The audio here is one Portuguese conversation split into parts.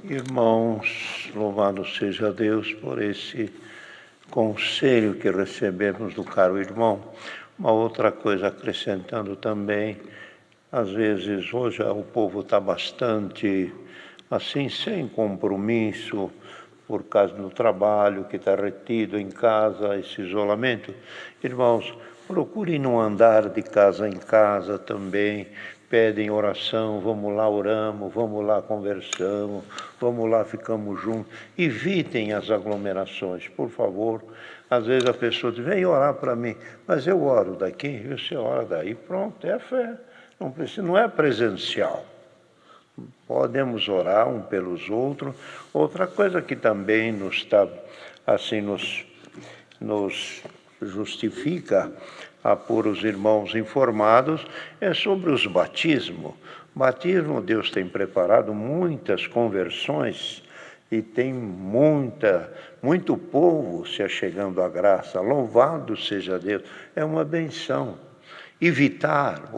Irmãos, louvado seja Deus por esse conselho que recebemos do caro irmão. Uma outra coisa acrescentando também, às vezes hoje o povo está bastante assim, sem compromisso, por causa do trabalho, que está retido em casa, esse isolamento. Irmãos, procurem não andar de casa em casa também, pedem oração, vamos lá, oramos, vamos lá, conversamos, vamos lá, ficamos juntos. Evitem as aglomerações, por favor. Às vezes a pessoa diz, vem orar para mim, mas eu oro daqui, e você ora daí, pronto, é fé. Não precisa, não é presencial. Podemos orar um pelos outros. Outra coisa que também nos justifica a pôr os irmãos informados é sobre os batismos. Batismo, Deus tem preparado muitas conversões e tem muito povo se achegando à graça. Louvado seja Deus, é uma benção. Evitar,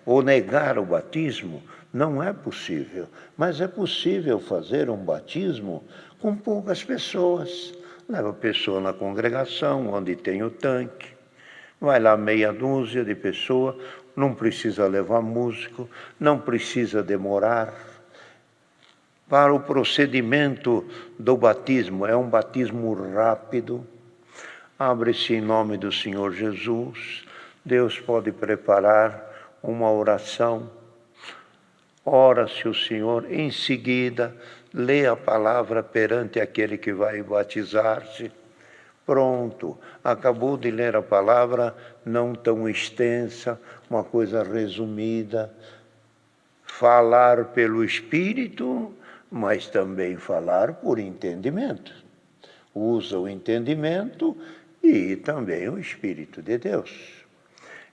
ou negar o batismo, não é possível, mas é possível fazer um batismo com poucas pessoas. Leva a pessoa na congregação, onde tem o tanque, vai lá meia dúzia de pessoas, não precisa levar músico, não precisa demorar. Para o procedimento do batismo, é um batismo rápido, abre-se em nome do Senhor Jesus, Deus pode preparar uma oração, ora-se o Senhor, em seguida, lê a palavra perante aquele que vai batizar-se. Pronto, acabou de ler a palavra, não tão extensa, uma coisa resumida. Falar pelo Espírito, mas também falar por entendimento. Usa o entendimento e também o Espírito de Deus.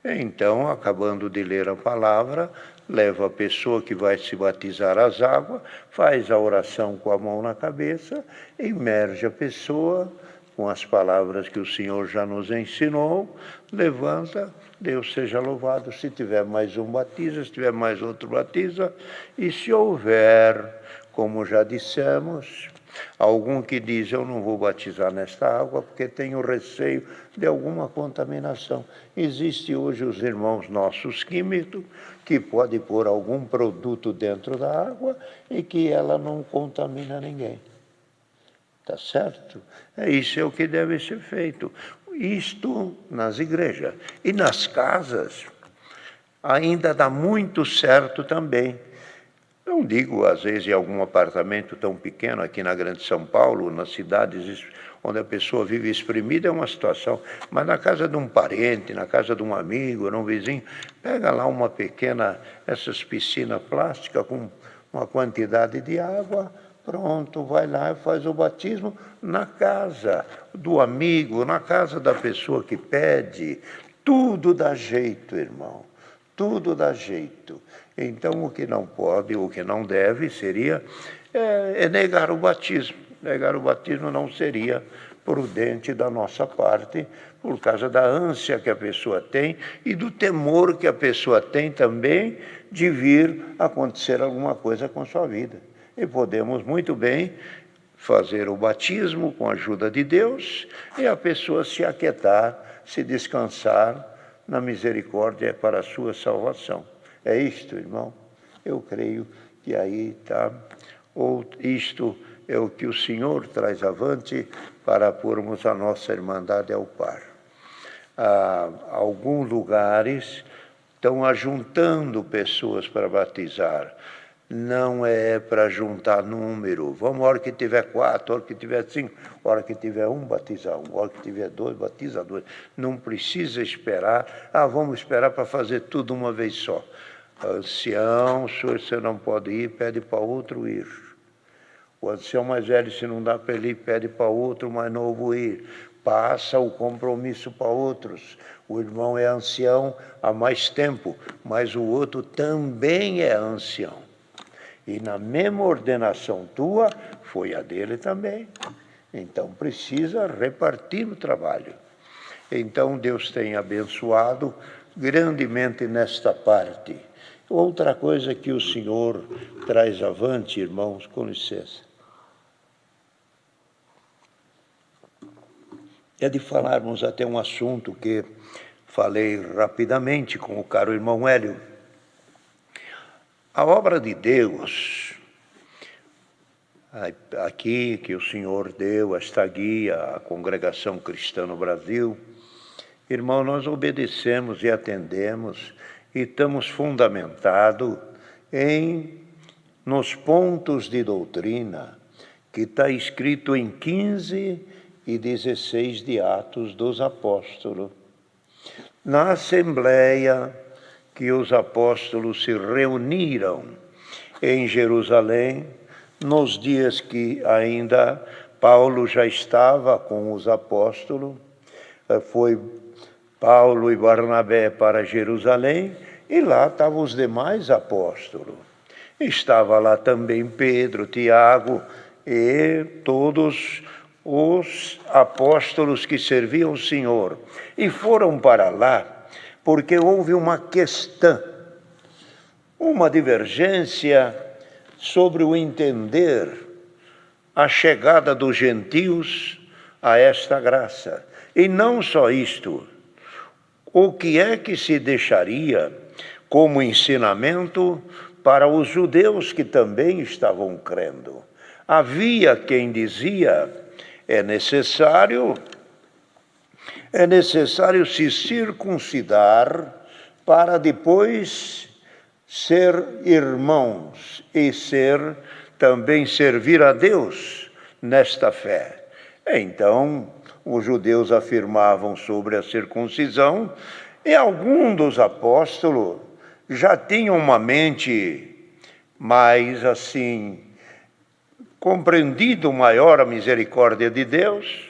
Então, acabando de ler a palavra, leva a pessoa que vai se batizar às águas, faz a oração com a mão na cabeça, imerge a pessoa com as palavras que o Senhor já nos ensinou, levanta, Deus seja louvado. Se tiver mais um batiza, se tiver mais outro batiza, e se houver, como já dissemos, algum que diz, eu não vou batizar nesta água porque tenho receio de alguma contaminação. Existe hoje os irmãos nossos químicos que podem pôr algum produto dentro da água e que ela não contamina ninguém. Tá certo? Isso é o que deve ser feito. Isto nas igrejas. E nas casas ainda dá muito certo também. Não digo, às vezes, em algum apartamento tão pequeno, aqui na Grande São Paulo, nas cidades onde a pessoa vive exprimida, é uma situação. Mas na casa de um parente, na casa de um amigo, num vizinho, pega lá uma pequena, essas piscinas plásticas com uma quantidade de água, pronto, vai lá e faz o batismo na casa do amigo, na casa da pessoa que pede. Tudo dá jeito, irmão. Tudo dá jeito. Então, o que não pode, o que não deve, seria negar o batismo. Negar o batismo não seria prudente da nossa parte, por causa da ânsia que a pessoa tem e do temor que a pessoa tem também de vir acontecer alguma coisa com sua vida. E podemos muito bem fazer o batismo com a ajuda de Deus e a pessoa se aquietar, se descansar na misericórdia para a sua salvação. É isto, irmão? Eu creio que aí está. Ou isto é o que o Senhor traz avante para pormos a nossa irmandade ao par. Alguns lugares estão ajuntando pessoas para batizar. Não é para juntar número. Vamos, a hora que tiver 4, a hora que tiver 5, a hora que tiver 1, batiza 1, a hora que tiver 2, batiza 2. Não precisa esperar. Vamos esperar para fazer tudo uma vez só. Ancião, se você não pode ir, pede para outro ir. O ancião mais velho, se não dá para ele ir, pede para outro mais novo ir. Passa o compromisso para outros. O irmão é ancião há mais tempo, mas o outro também é ancião. E na mesma ordenação tua, foi a dele também. Então, precisa repartir o trabalho. Então, Deus tem abençoado grandemente nesta parte. Outra coisa que o Senhor traz avante, irmãos, com licença, é de falarmos até um assunto que falei rapidamente com o caro irmão Hélio. A obra de Deus, aqui que o Senhor deu esta guia à congregação cristã no Brasil, irmão, nós obedecemos e atendemos e estamos fundamentados nos pontos de doutrina que está escrito em 15 e 16 de Atos dos Apóstolos. Na Assembleia que os apóstolos se reuniram em Jerusalém, nos dias que ainda Paulo já estava com os apóstolos, foi Paulo e Barnabé para Jerusalém, e lá estavam os demais apóstolos. Estava lá também Pedro, Tiago e todos os apóstolos que serviam o Senhor. E foram para lá porque houve uma questão, uma divergência sobre o entender a chegada dos gentios a esta graça. E não só isto, o que é que se deixaria como ensinamento para os judeus que também estavam crendo. Havia quem dizia, é necessário se circuncidar para depois ser irmãos e também servir a Deus nesta fé. Então, os judeus afirmavam sobre a circuncisão e alguns dos apóstolos já tinham uma mente mais assim, compreendido maior a misericórdia de Deus,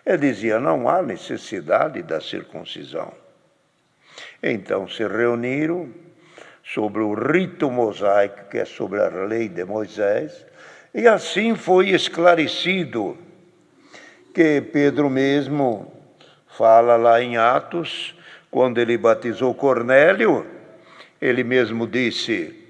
e dizia, não há necessidade da circuncisão. Então se reuniram sobre o rito mosaico, que é sobre a lei de Moisés, e assim foi esclarecido, que Pedro mesmo fala lá em Atos, quando ele batizou Cornélio, ele mesmo disse,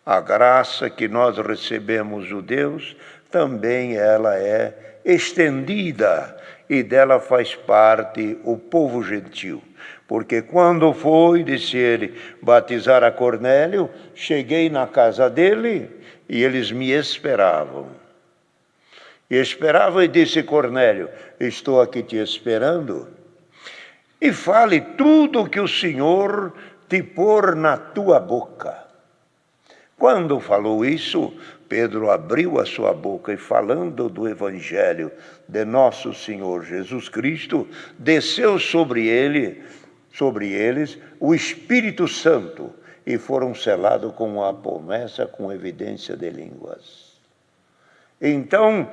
a graça que nós recebemos judeus, também ela é estendida, e dela faz parte o povo gentil. Porque quando foi, disse ele, batizar a Cornélio, cheguei na casa dele e eles me esperavam. E disse Cornélio, estou aqui te esperando, e fale tudo o que o Senhor te pôr na tua boca. Quando falou isso, Pedro abriu a sua boca e falando do Evangelho de nosso Senhor Jesus Cristo, desceu sobre eles o Espírito Santo e foram selados com a promessa com evidência de línguas. Então,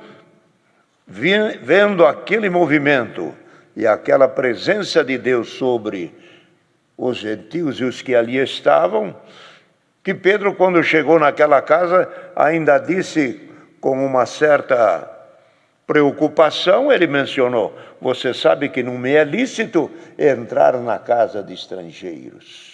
vendo aquele movimento e aquela presença de Deus sobre os gentios e os que ali estavam, que Pedro, quando chegou naquela casa, ainda disse com uma certa preocupação, ele mencionou, você sabe que não me é lícito entrar na casa de estrangeiros.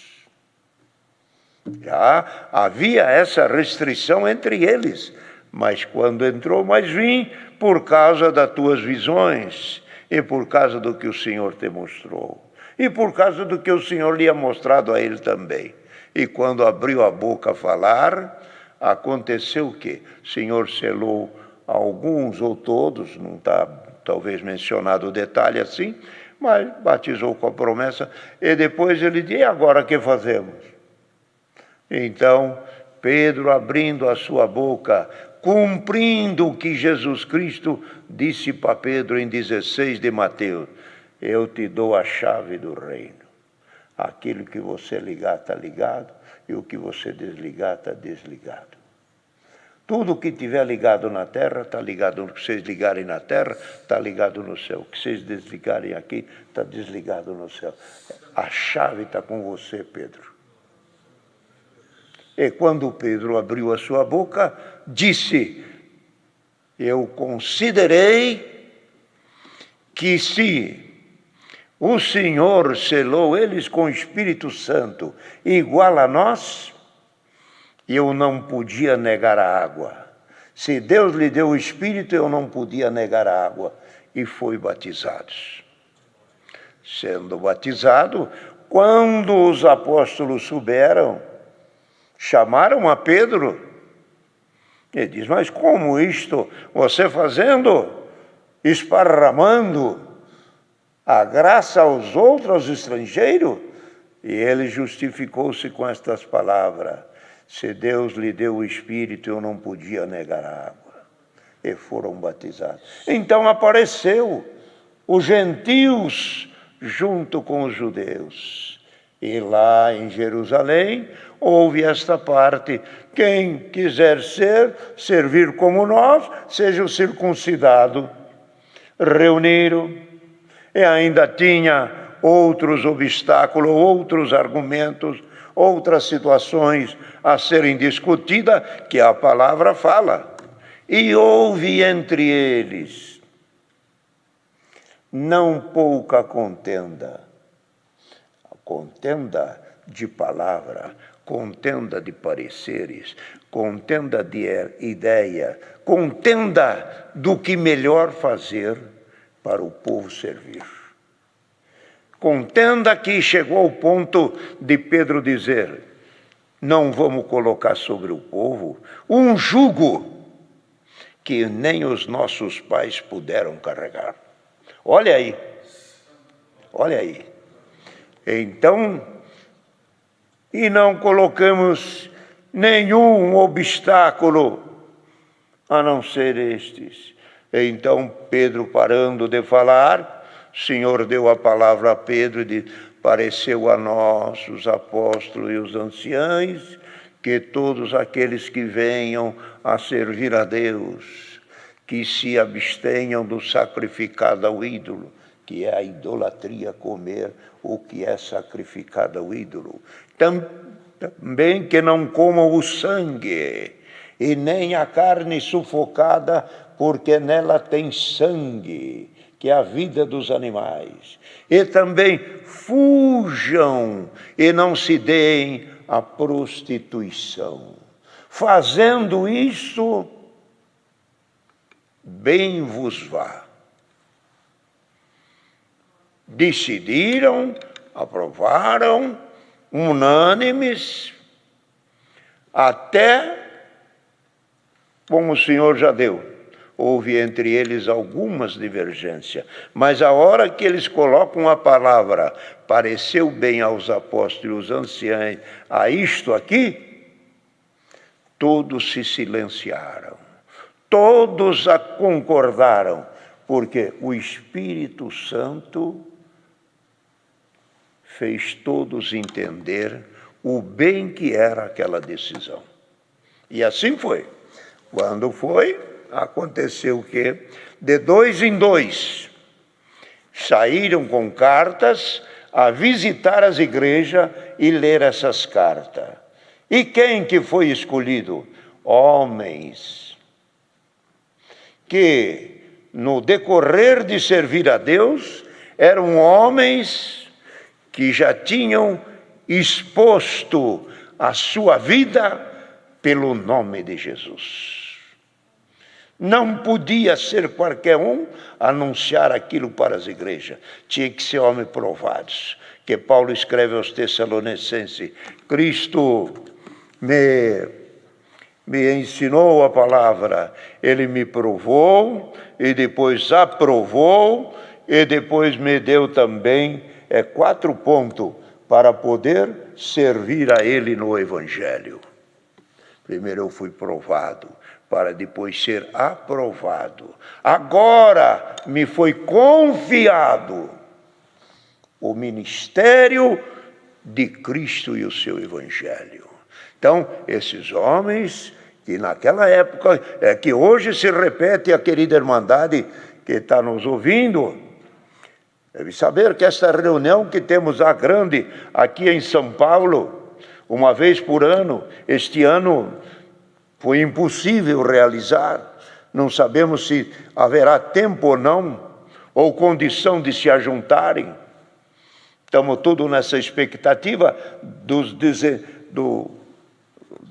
Já havia essa restrição entre eles, mas quando entrou, mas vim por causa das tuas visões, e por causa do que o Senhor te mostrou, e por causa do que o Senhor lhe ha mostrado a ele também. E quando abriu a boca a falar, aconteceu o quê? O Senhor selou alguns ou todos, não está talvez mencionado o detalhe assim, mas batizou com a promessa, e depois ele disse, e agora o que fazemos? Então, Pedro abrindo a sua boca, cumprindo o que Jesus Cristo disse para Pedro em 16 de Mateus, eu te dou a chave do reino. Aquilo que você ligar está ligado, e o que você desligar está desligado. Tudo que tiver ligado na terra, está ligado. O que vocês ligarem na terra, está ligado no céu. O que vocês desligarem aqui, está desligado no céu. A chave está com você, Pedro. E quando Pedro abriu a sua boca, disse, eu considerei que se o Senhor selou eles com o Espírito Santo igual a nós, eu não podia negar a água. Se Deus lhe deu o Espírito, eu não podia negar a água. E foi batizado. Sendo batizado, quando os apóstolos souberam, chamaram a Pedro. Ele diz, mas como isto? Você fazendo, esparramando a graça aos outros, aos estrangeiros? E ele justificou-se com estas palavras. Se Deus lhe deu o Espírito, eu não podia negar a água. E foram batizados. Então apareceu os gentios junto com os judeus. E lá em Jerusalém houve esta parte. Quem quiser servir como nós, seja o circuncidado. Reuniram e ainda tinha outros obstáculos, outros argumentos, outras situações a serem discutidas, que a palavra fala. E houve entre eles não pouca contenda. Contenda de palavra, contenda de pareceres, contenda de ideia, contenda do que melhor fazer para o povo servir. Contenda que chegou ao ponto de Pedro dizer, não vamos colocar sobre o povo um jugo que nem os nossos pais puderam carregar. Olha aí, olha aí. Então, e não colocamos nenhum obstáculo a não ser estes. Então Pedro, parando de falar, o Senhor deu a palavra a Pedro e disse, pareceu a nós, os apóstolos e os anciãos, que todos aqueles que venham a servir a Deus, que se abstenham do sacrificado ao ídolo, que é a idolatria, comer o que é sacrificado ao ídolo. Também que não comam o sangue, e nem a carne sufocada, porque nela tem sangue, que é a vida dos animais. E também fujam e não se deem à prostituição. Fazendo isso, bem vos vá. Decidiram, aprovaram, unânimes, até, como o Senhor já deu, houve entre eles algumas divergências, mas a hora que eles colocam a palavra, pareceu bem aos apóstolos anciãos, a isto aqui, todos se silenciaram, todos a concordaram, porque o Espírito Santo fez todos entender o bem que era aquela decisão. E assim foi. Quando foi, aconteceu que, de 2 em 2, saíram com cartas a visitar as igrejas e ler essas cartas. E quem que foi escolhido? Homens que, no decorrer de servir a Deus, eram homens que já tinham exposto a sua vida pelo nome de Jesus. Não podia ser qualquer um anunciar aquilo para as igrejas. Tinha que ser homens provados. Que Paulo escreve aos Tessalonicenses, Cristo me ensinou a palavra, ele me provou, e depois aprovou, e depois me deu também 4 pontos para poder servir a ele no Evangelho. Primeiro eu fui provado, para depois ser aprovado. Agora me foi confiado o ministério de Cristo e o seu Evangelho. Então, esses homens, que naquela época, que hoje se repete a querida irmandade que está nos ouvindo, deve saber que esta reunião que temos a grande aqui em São Paulo, uma vez por ano, este ano foi impossível realizar, não sabemos se haverá tempo ou não, ou condição de se ajuntarem.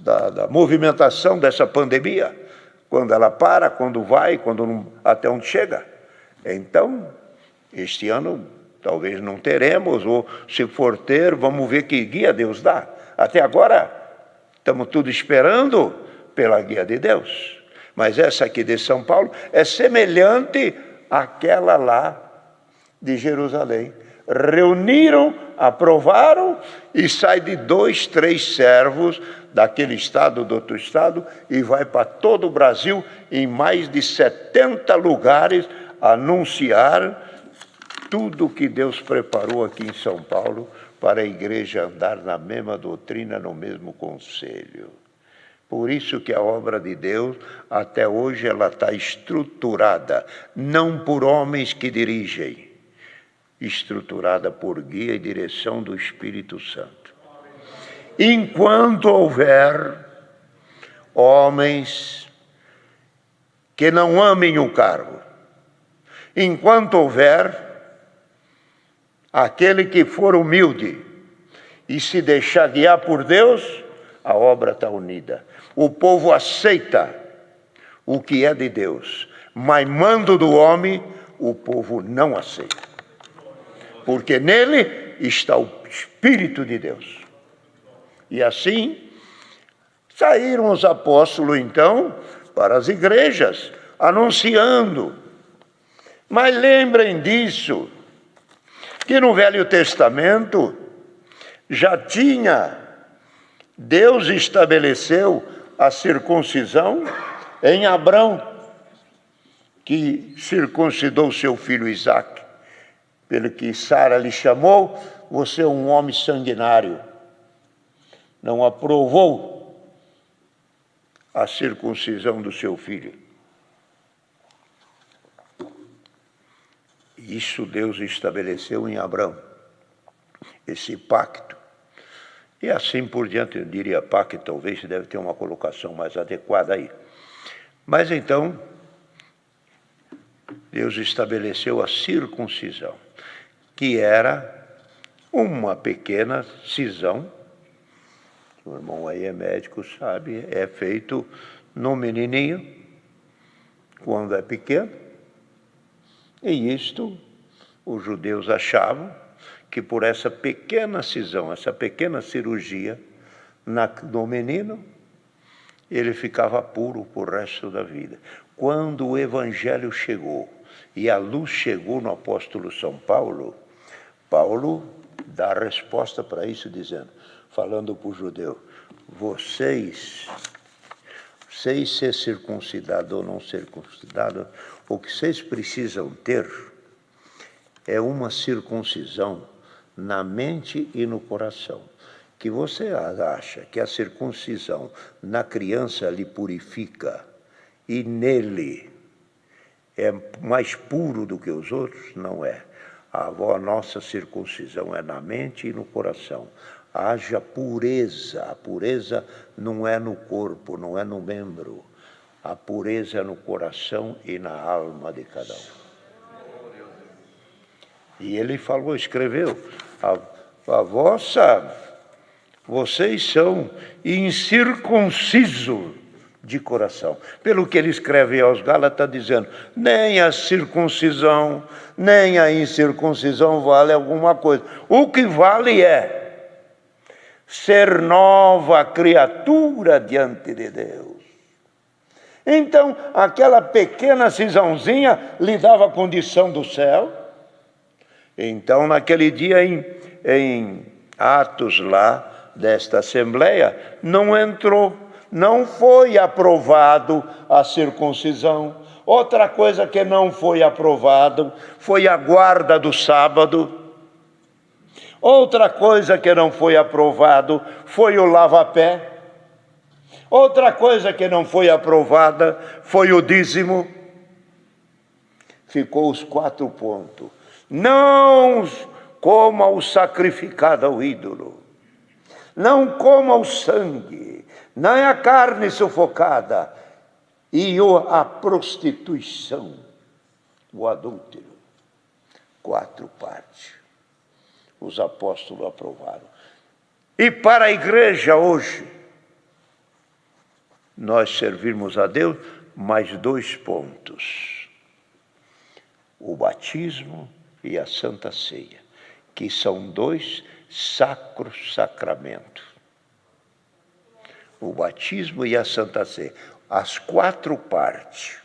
da movimentação dessa pandemia, quando ela para, quando vai, até onde chega. Então, este ano talvez não teremos, ou se for ter, vamos ver que guia Deus dá. Até agora, estamos tudo esperando pela guia de Deus. Mas essa aqui de São Paulo é semelhante àquela lá de Jerusalém. Reuniram, aprovaram, e sai de 2, 3 servos daquele estado, do outro estado, e vai para todo o Brasil, em mais de 70 lugares, anunciar tudo que Deus preparou aqui em São Paulo para a igreja andar na mesma doutrina, no mesmo conselho. Por isso que a obra de Deus, até hoje, ela está estruturada, não por homens que dirigem, estruturada por guia e direção do Espírito Santo. Enquanto houver homens que não amem o cargo, enquanto houver aquele que for humilde e se deixar guiar por Deus, a obra está unida. O povo aceita o que é de Deus, mas mando do homem, o povo não aceita. Porque nele está o Espírito de Deus. E assim, saíram os apóstolos, então, para as igrejas, anunciando. Mas lembrem disso, que no Velho Testamento já tinha, Deus estabeleceu a circuncisão em Abrão, que circuncidou seu filho Isaque, pelo que Sara lhe chamou, você é um homem sanguinário. Não aprovou a circuncisão do seu filho. Isso Deus estabeleceu em Abrão, esse pacto. E assim por diante, eu diria pacto, talvez deve ter uma colocação mais adequada aí. Mas então, Deus estabeleceu a circuncisão, que era uma pequena cisão, o irmão aí é médico, sabe, é feito no menininho, quando é pequeno, e isto os judeus achavam que por essa pequena cisão, essa pequena cirurgia no menino, ele ficava puro por resto da vida. Quando o evangelho chegou e a luz chegou no apóstolo São Paulo, Paulo dá a resposta para isso dizendo, falando para o judeu, vocês ser circuncidado ou não circuncidado, o que vocês precisam ter é uma circuncisão na mente e no coração. Que você acha que a circuncisão na criança lhe purifica e nele é mais puro do que os outros? Não é. A nossa circuncisão é na mente e no coração. Haja pureza. A pureza não é no corpo, não é no membro. A pureza é no coração e na alma de cada um. E ele falou, escreveu, vocês são incircuncisos de coração. Pelo que ele escreve aos Gálatas, dizendo, nem a circuncisão, nem a incircuncisão vale alguma coisa. O que vale é ser nova criatura diante de Deus. Então, aquela pequena cisãozinha lhe dava a condição do céu. Então, naquele dia, em Atos lá, desta Assembleia, não entrou, não foi aprovado a circuncisão. Outra coisa que não foi aprovado foi a guarda do sábado. Outra coisa que não foi aprovado foi o lava-pé. Outra coisa que não foi aprovada foi o dízimo. Ficou os 4 pontos. Não coma o sacrificado ao ídolo. Não coma o sangue, nem a carne sufocada. E a prostituição, o adúltero. 4 partes. Os apóstolos aprovaram. E para a igreja hoje, nós servirmos a Deus, mais 2 pontos: o batismo e a Santa Ceia, que são 2 sacros sacramentos. O batismo e a Santa Ceia, as 4 partes.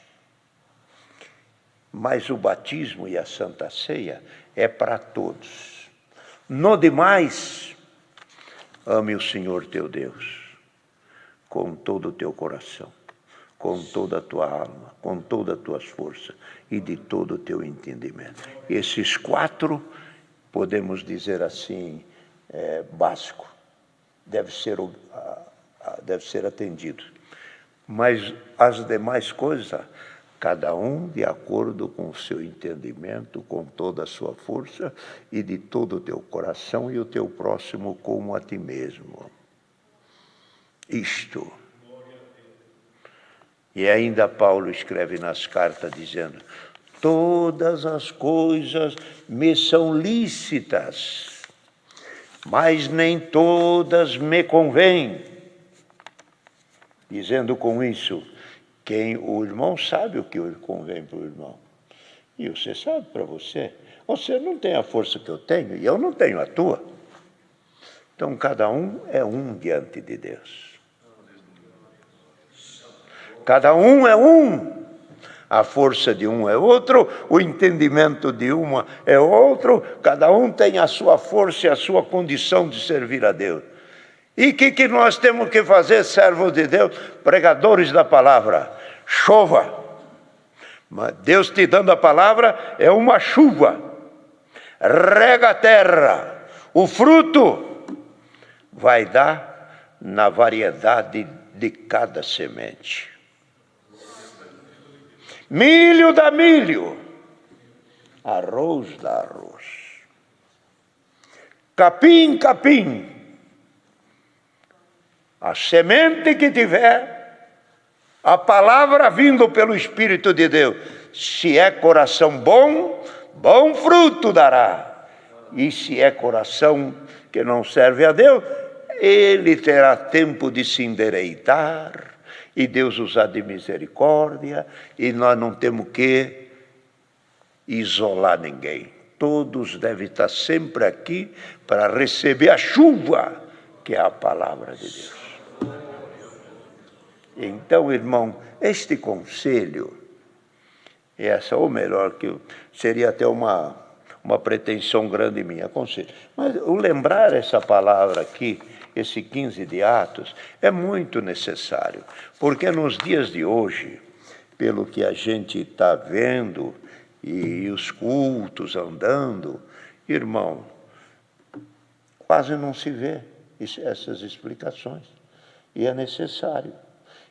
Mas o batismo e a Santa Ceia é para todos. No demais, ame o Senhor teu Deus com todo o teu coração, com toda a tua alma, com todas as tuas forças e de todo o teu entendimento. Esses 4, podemos dizer assim, básico, deve ser atendido. Mas as demais coisas, cada um de acordo com o seu entendimento, com toda a sua força e de todo o teu coração, e o teu próximo como a ti mesmo. Isto. E ainda Paulo escreve nas cartas dizendo: todas as coisas me são lícitas, mas nem todas me convêm. Dizendo com isso, o irmão sabe o que convém para o irmão. E você sabe para você. Você não tem a força que eu tenho e eu não tenho a tua. Então, cada um é um diante de Deus. Cada um é um. A força de um é outro, o entendimento de uma é outro. Cada um tem a sua força e a sua condição de servir a Deus. E o que nós temos que fazer, servos de Deus, pregadores da palavra? Chova. Mas Deus te dando a palavra é uma chuva. Rega a terra. O fruto vai dar na variedade de cada semente. Milho dá milho. Arroz dá arroz. Capim, capim. A semente que tiver, a palavra vindo pelo Espírito de Deus, se é coração bom, bom fruto dará. E se é coração que não serve a Deus, ele terá tempo de se endireitar, e Deus usar de misericórdia, e nós não temos que isolar ninguém. Todos devem estar sempre aqui para receber a chuva, que é a palavra de Deus. Então, irmão, este conselho, ou melhor, que seria até uma pretensão grande minha, conselho. Mas o lembrar essa palavra aqui, esse 15 de Atos, é muito necessário, porque nos dias de hoje, pelo que a gente está vendo, e os cultos andando, irmão, quase não se vê essas explicações, e é necessário.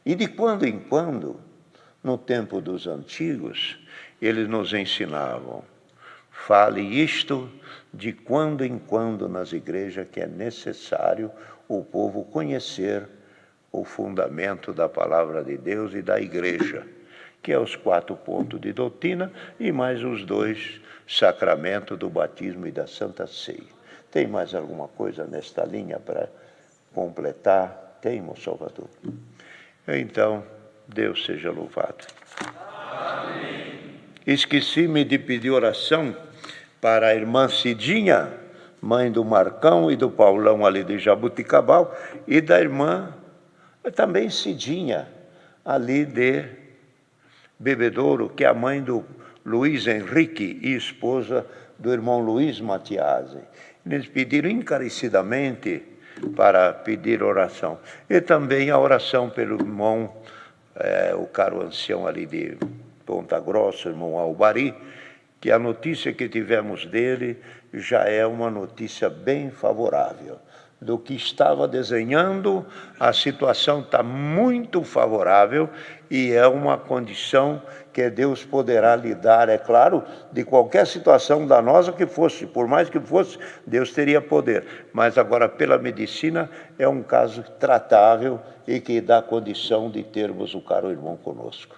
E de quando em quando, no tempo dos antigos, eles nos ensinavam: fale isto de quando em quando nas igrejas, que é necessário o povo conhecer o fundamento da palavra de Deus e da igreja, que é os 4 pontos de doutrina e mais os 2 sacramentos do batismo e da Santa Ceia. Tem mais alguma coisa nesta linha para completar? Tem, meu Salvador? Então, Deus seja louvado. Amém. Esqueci-me de pedir oração para a irmã Cidinha, mãe do Marcão e do Paulão ali de Jabuticabal, e da irmã também Cidinha, ali de Bebedouro, que é a mãe do Luiz Henrique e esposa do irmão Luiz Matiasi. Eles pediram encarecidamente para pedir oração. E também a oração pelo irmão, o caro ancião ali de Ponta Grossa, irmão Albari, que a notícia que tivemos dele já é uma notícia bem favorável. Do que estava desenhando, a situação está muito favorável e é uma condição que Deus poderá lhe dar, é claro, de qualquer situação danosa que fosse, por mais que fosse, Deus teria poder. Mas agora, pela medicina, é um caso tratável e que dá condição de termos o caro irmão conosco.